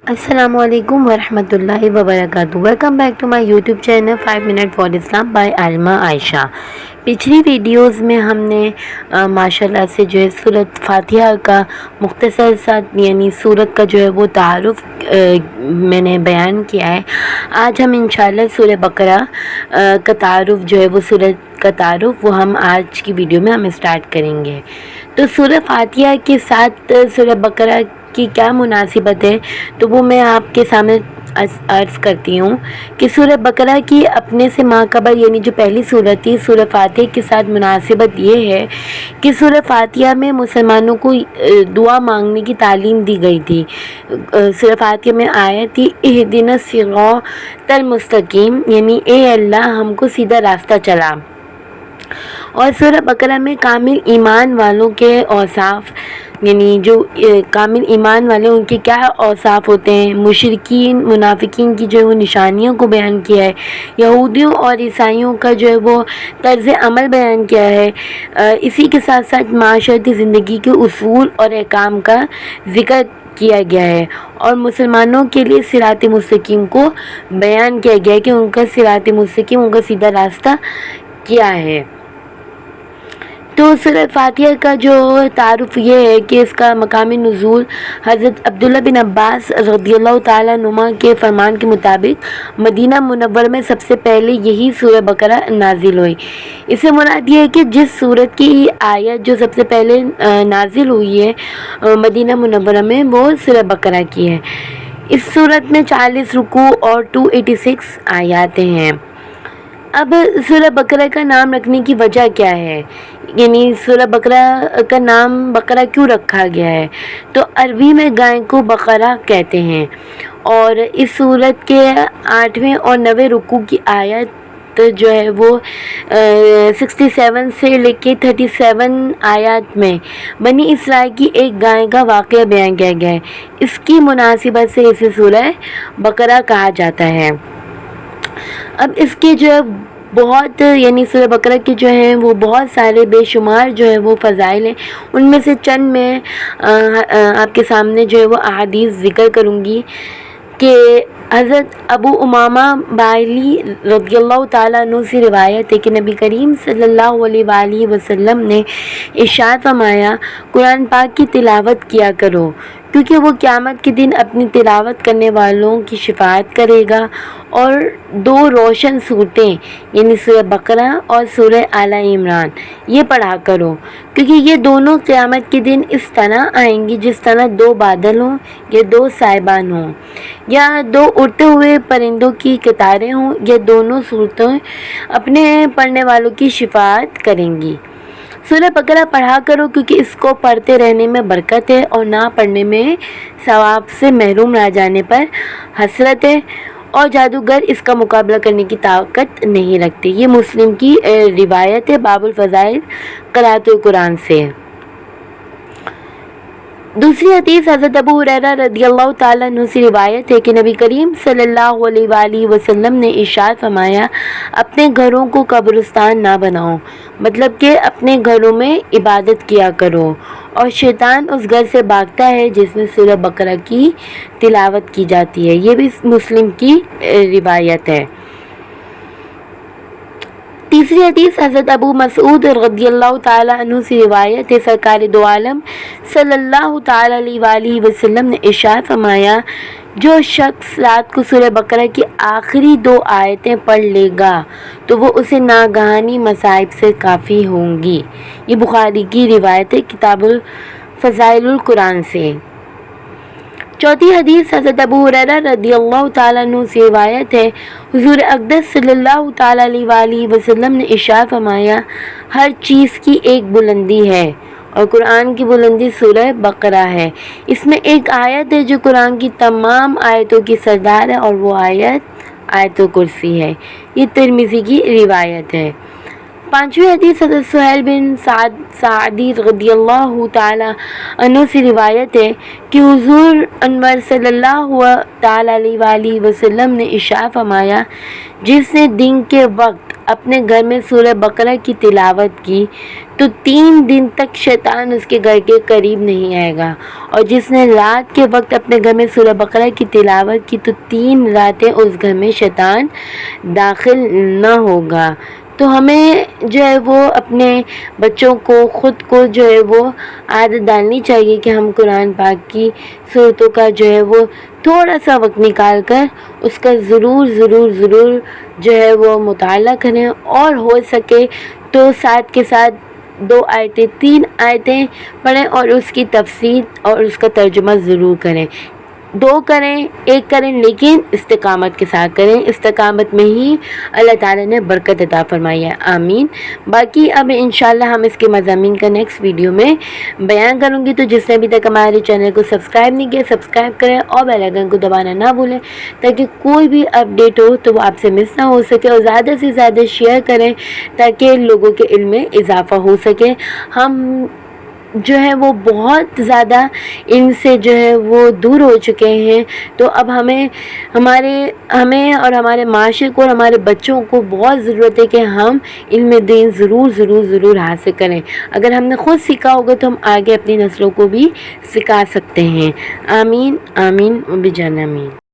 السلام علیکم ورحمۃ اللہ وبرکاتہ۔ Welcome back to my YouTube channel 5 minute for اسلام بائی عالمہ عائشہ۔ پچھلی ویڈیوز میں ہم نے ماشاءاللہ سے جو ہے سورۃ فاتحہ کا مختصر سا یعنی سورت کا جو ہے وہ تعارف میں نے بیان کیا ہے۔ آج ہم انشاءاللہ سورہ بقرہ کا تعارف جو ہے وہ سورت کا تعارف وہ ہم آج کی ویڈیو میں ہم اسٹارٹ کریں گے۔ تو سورہ فاتحہ کے ساتھ سورہ بقرہ کی کیا مناسبت ہے تو وہ میں آپ کے سامنے عرض کرتی ہوں کہ سورہ بقرہ کی اپنے سے ماقبل یعنی جو پہلی سورت تھی سورہ فاتحہ کے ساتھ مناسبت یہ ہے کہ سورہ فاتحہ میں مسلمانوں کو دعا مانگنے کی تعلیم دی گئی تھی۔ سورہ فاتحہ میں آیت تھی اہدنا الصراط المستقیم یعنی اے اللہ ہم کو سیدھا راستہ چلا۔ اور سورہ بقرہ میں کامل ایمان والوں کے اوصاف یعنی جو کامل ایمان والے ان کے کیا اوصاف ہوتے ہیں، مشرکین منافقین کی جو ہے وہ نشانیوں کو بیان کیا ہے، یہودیوں اور عیسائیوں کا جو ہے وہ طرز عمل بیان کیا ہے، اسی کے ساتھ ساتھ معاشرتی زندگی کے اصول اور احکام کا ذکر کیا گیا ہے، اور مسلمانوں کے لیے صراط مستقیم کو بیان کیا گیا ہے کہ ان کا صراط مستقیم ان کا سیدھا راستہ کیا ہے۔ تو سورہ فاتحہ کا جو تعارف یہ ہے کہ اس کا مقامی نزول حضرت عبداللہ بن عباس رضی اللہ تعالیٰ عنہما کے فرمان کے مطابق مدینہ منورہ میں سب سے پہلے یہی سورہ بقرہ نازل ہوئی۔ اس سے مراد یہ ہے کہ جس سورت کی آیت جو سب سے پہلے نازل ہوئی ہے مدینہ منورہ میں وہ سورہ بقرہ کی ہے۔ اس سورت میں 40 رکوع اور 286 آیاتیں ہیں۔ اب سورہ بقرہ کا نام رکھنے کی وجہ کیا ہے، یعنی سورہ بقرہ کا نام بقرہ کیوں رکھا گیا ہے؟ تو عربی میں گائے کو بقرہ کہتے ہیں، اور اس سورت کے 8ویں اور 9ویں رکوع کی آیت جو ہے وہ 67 سے لے کے 37 آیات میں بنی اسرائیل کی ایک گائے کا واقعہ بیان کیا گیا ہے۔ اس کی مناسبت سے اسے سورہ بقرہ کہا جاتا ہے۔ اب اس کے جو ہے بہت یعنی سورہ بقرہ کے جو ہیں وہ بہت سارے بے شمار جو ہے وہ فضائل ہیں، ان میں سے چند میں آپ کے سامنے جو ہے وہ احادیث ذکر کروں گی کہ حضرت ابو امامہ باہلی رضی اللہ تعالیٰ عنہ سے روایت ہے کہ نبی کریم صلی اللہ علیہ وآلہ وسلم نے ارشاد فرمایا قرآن پاک کی تلاوت کیا کرو کیونکہ وہ قیامت کے دن اپنی تلاوت کرنے والوں کی شفاعت کرے گا، اور 2 روشن صورتیں یعنی سورہ بقرہ اور سورہ آل عمران یہ پڑھا کرو کیونکہ یہ دونوں قیامت کے دن اس طرح آئیں گی جس طرح 2 بادل ہوں یا 2 سائبان ہوں یا 2 اڑتے ہوئے پرندوں کی قطاریں ہوں، یا دونوں صورتیں اپنے پڑھنے والوں کی شفاعت کریں گی۔ سورہ بقرہ پڑھا کرو کیونکہ اس کو پڑھتے رہنے میں برکت ہے اور نہ پڑھنے میں ثواب سے محروم رہ جانے پر حسرت ہے، اور جادوگر اس کا مقابلہ کرنے کی طاقت نہیں رکھتے۔ یہ مسلم کی روایت ہے باب الفضائل قراءۃ القرآن سے۔ دوسری حدیث حضرت ابو ہریرہ رضی اللہ تعالیٰ عنہ سے روایت ہے کہ نبی کریم صلی اللہ علیہ وآلہ وسلم نے ارشاد فرمایا اپنے گھروں کو قبرستان نہ بناؤ، مطلب کہ اپنے گھروں میں عبادت کیا کرو، اور شیطان اس گھر سے بھاگتا ہے جس میں سورہ بقرہ کی تلاوت کی جاتی ہے۔ یہ بھی مسلم کی روایت ہے۔ تیسری حدیث حضرت ابو مسعود رضی اللہ تعالیٰ عنہ سے روایت ہے سرکار دو عالم صلی اللہ تعالیٰ علیہ وآلہ وسلم نے ارشاد فرمایا جو شخص رات کو سورہ بقرہ کی آخری 2 آیتیں پڑھ لے گا تو وہ اسے ناگہانی مصائب سے کافی ہوں گی۔ یہ بخاری کی روایت ہے کتاب الفضائل القرآن سے۔ چوتھی حدیث حضرت ابو ہریرہ رضی اللہ تعالیٰ عنہ سے روایت ہے حضور اقدس صلی اللہ تعالیٰ علیہ وآلہ وسلم نے ارشاد فرمایا ہر چیز کی ایک بلندی ہے، اور قرآن کی بلندی سورہ بقرہ ہے۔ اس میں ایک آیت ہے جو قرآن کی تمام آیتوں کی سردار ہے، اور وہ آیت الکرسی ہے۔ یہ ترمذی کی روایت ہے۔ 5ویں حدیث حضرت سہیل بن سعدی رضی اللہ تعالیٰ عنہ سے روایت ہے کہ حضور انور صلی اللہ تعالیٰ علیہ وآلہ وسلم نے ارشاد فرمایا جس نے دن کے وقت اپنے گھر میں سورہ بقرہ کی تلاوت کی تو 3 دن تک شیطان اس کے گھر کے قریب نہیں آئے گا، اور جس نے رات کے وقت اپنے گھر میں سورہ بقرہ کی تلاوت کی تو 3 راتیں اس گھر میں شیطان داخل نہ ہوگا۔ تو ہمیں جو ہے وہ اپنے بچوں کو، خود کو جو ہے وہ عادت ڈالنی چاہیے کہ ہم قرآن پاک کی صورتوں کا جو ہے وہ تھوڑا سا وقت نکال کر اس کا ضرور ضرور ضرور جو ہے وہ مطالعہ کریں، اور ہو سکے تو ساتھ کے ساتھ 2 آیتیں 3 آیتیں پڑھیں اور اس کی تفسیر اور اس کا ترجمہ ضرور کریں۔ 2 کریں، 1 کریں، لیکن استقامت کے ساتھ کریں۔ استقامت میں ہی اللہ تعالیٰ نے برکت عطا فرمائی ہے، آمین۔ باقی اب انشاءاللہ ہم اس کے مضامین کا نیکسٹ ویڈیو میں بیان کروں گی، تو جس نے ابھی تک ہمارے چینل کو سبسکرائب نہیں کیا سبسکرائب کریں اور بیل آئیکن کو دبانا نہ بھولیں، تاکہ کوئی بھی اپڈیٹ ہو تو وہ آپ سے مس نہ ہو سکے، اور زیادہ سے زیادہ شیئر کریں تاکہ لوگوں کے علم میں اضافہ ہو سکے۔ ہم جو ہے وہ بہت زیادہ ان سے جو ہے وہ دور ہو چکے ہیں، تو اب ہمیں اور ہمارے معاشرے کو اور ہمارے بچوں کو بہت ضرورت ہے کہ ہم علم دین ضرور ضرور ضرور حاصل کریں۔ اگر ہم نے خود سیکھا ہوگا تو ہم آگے اپنی نسلوں کو بھی سکھا سکتے ہیں، آمین آمین بجان آمین۔